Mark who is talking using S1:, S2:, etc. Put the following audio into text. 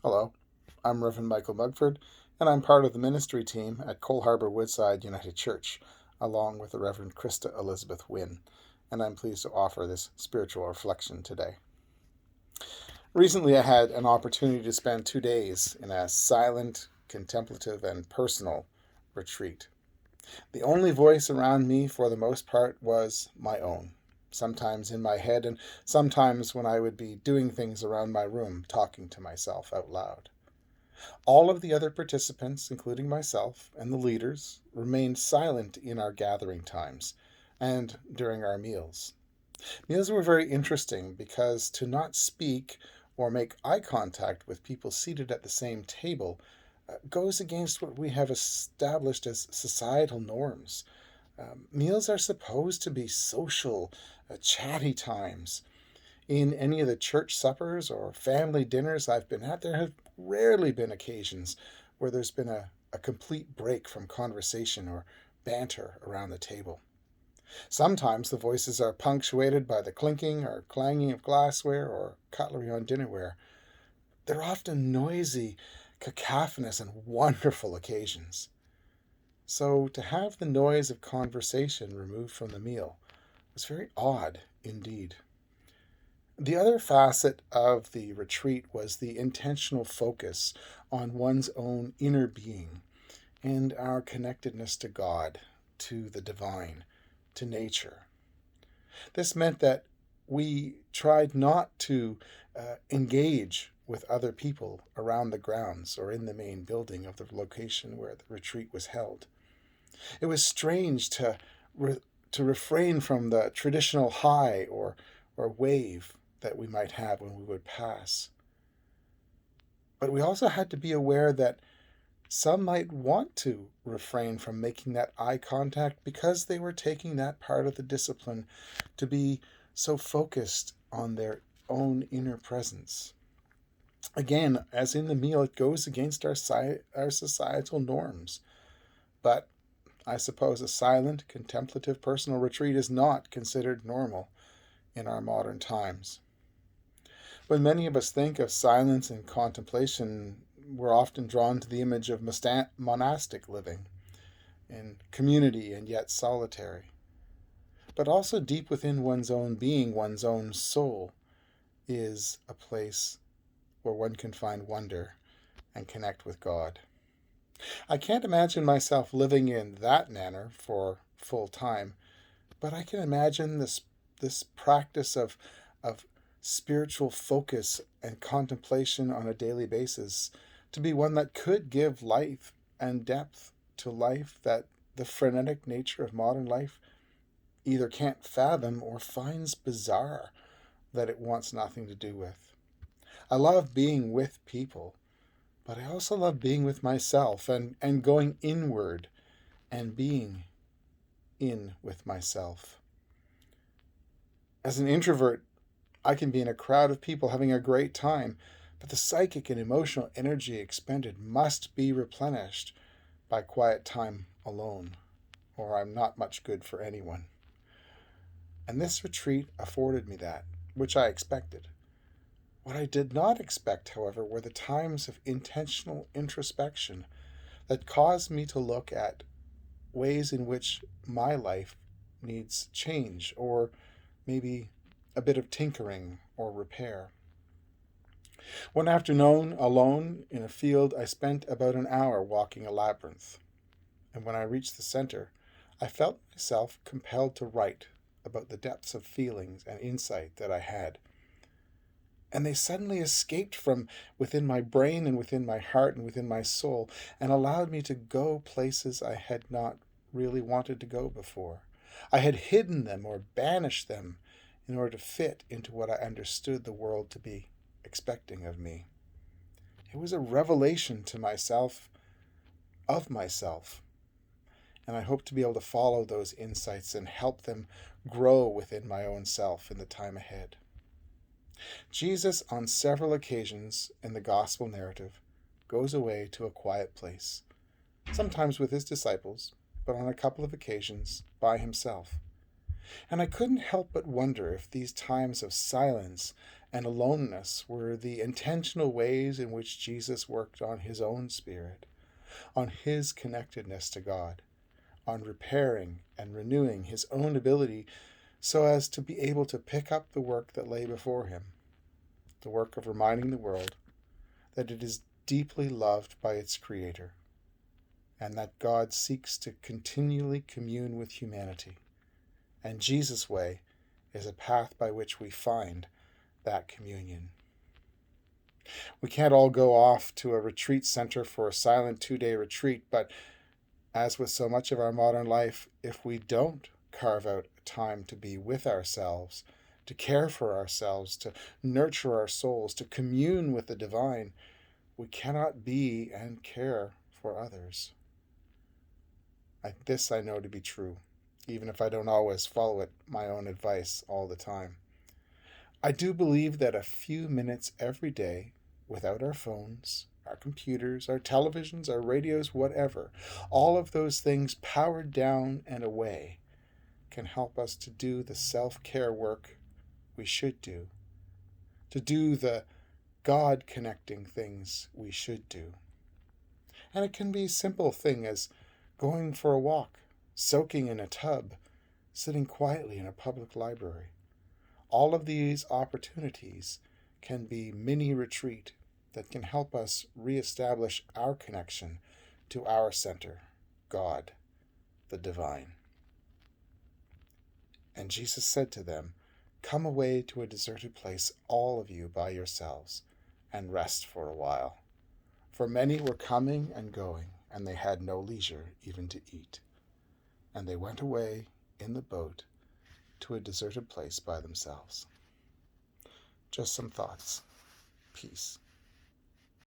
S1: Hello, I'm Reverend Michael Mugford, and I'm part of the ministry team at Cole Harbour Woodside United Church, along with the Reverend Krista Elizabeth Wynne, and I'm pleased to offer this spiritual reflection today. Recently, I had an opportunity to spend 2 days in a silent, contemplative, and personal retreat. The only voice around me, for the most part, was my own, sometimes in my head, and sometimes when I would be doing things around my room, talking to myself out loud. All of the other participants, including myself and the leaders, remained silent in our gathering times and during our meals. Meals were very interesting because to not speak or make eye contact with people seated at the same table goes against what we have established as societal norms. Meals are supposed to be social, chatty times. In any of the church suppers or family dinners I've been at, there have rarely been occasions where there's been a complete break from conversation or banter around the table. Sometimes the voices are punctuated by the clinking or clanging of glassware or cutlery on dinnerware. They're often noisy, cacophonous, and wonderful occasions. So to have the noise of conversation removed from the meal was very odd indeed. The other facet of the retreat was the intentional focus on one's own inner being and our connectedness to God, to the divine, to nature. This meant that we tried not to engage with other people around the grounds or in the main building of the location where the retreat was held. It was strange to refrain from the traditional hi or wave that we might have when we would pass. But we also had to be aware that some might want to refrain from making that eye contact because they were taking that part of the discipline to be so focused on their own inner presence. Again, as in the meal, it goes against our societal norms. But I suppose a silent, contemplative personal retreat is not considered normal in our modern times. When many of us think of silence and contemplation, we're often drawn to the image of monastic living, in community and yet solitary. But also deep within one's own being, one's own soul, is a place where one can find wonder and connect with God. I can't imagine myself living in that manner for full time, but I can imagine this practice of spiritual focus and contemplation on a daily basis to be one that could give life and depth to life that the frenetic nature of modern life either can't fathom or finds bizarre that it wants nothing to do with. I love being with people, but I also love being with myself and going inward and being in with myself. As an introvert, I can be in a crowd of people having a great time, but the psychic and emotional energy expended must be replenished by quiet time alone, or I'm not much good for anyone. And this retreat afforded me that, which I expected. What I did not expect, however, were the times of intentional introspection that caused me to look at ways in which my life needs change or maybe a bit of tinkering or repair. One afternoon, alone in a field, I spent about an hour walking a labyrinth. And when I reached the center, I felt myself compelled to write about the depths of feelings and insight that I had. And they suddenly escaped from within my brain and within my heart and within my soul and allowed me to go places I had not really wanted to go before. I had hidden them or banished them in order to fit into what I understood the world to be expecting of me. It was a revelation to myself of myself, and I hope to be able to follow those insights and help them grow within my own self in the time ahead. Jesus, on several occasions in the gospel narrative, goes away to a quiet place, sometimes with his disciples, but on a couple of occasions by himself. And I couldn't help but wonder if these times of silence and aloneness were the intentional ways in which Jesus worked on his own spirit, on his connectedness to God, on repairing and renewing his own ability so as to be able to pick up the work that lay before him, the work of reminding the world that it is deeply loved by its Creator, and that God seeks to continually commune with humanity. And Jesus' way is a path by which we find that communion. We can't all go off to a retreat center for a silent 2-day retreat, but as with so much of our modern life, if we don't carve out time to be with ourselves, to care for ourselves, to nurture our souls, to commune with the divine, we cannot be and care for others. This I know to be true, even if I don't always follow it my own advice all the time. I do believe that a few minutes every day, without our phones, our computers, our televisions, our radios, whatever, all of those things powered down and away, can help us to do the self-care work we should do, to do the God-connecting things we should do. And it can be a simple thing as going for a walk, soaking in a tub, sitting quietly in a public library. All of these opportunities can be mini retreat that can help us reestablish our connection to our center, God, the divine. And Jesus said to them, "Come away to a deserted place, all of you by yourselves, and rest for a while." For many were coming and going, and they had no leisure even to eat. And they went away in the boat to a deserted place by themselves. Just some thoughts. Peace.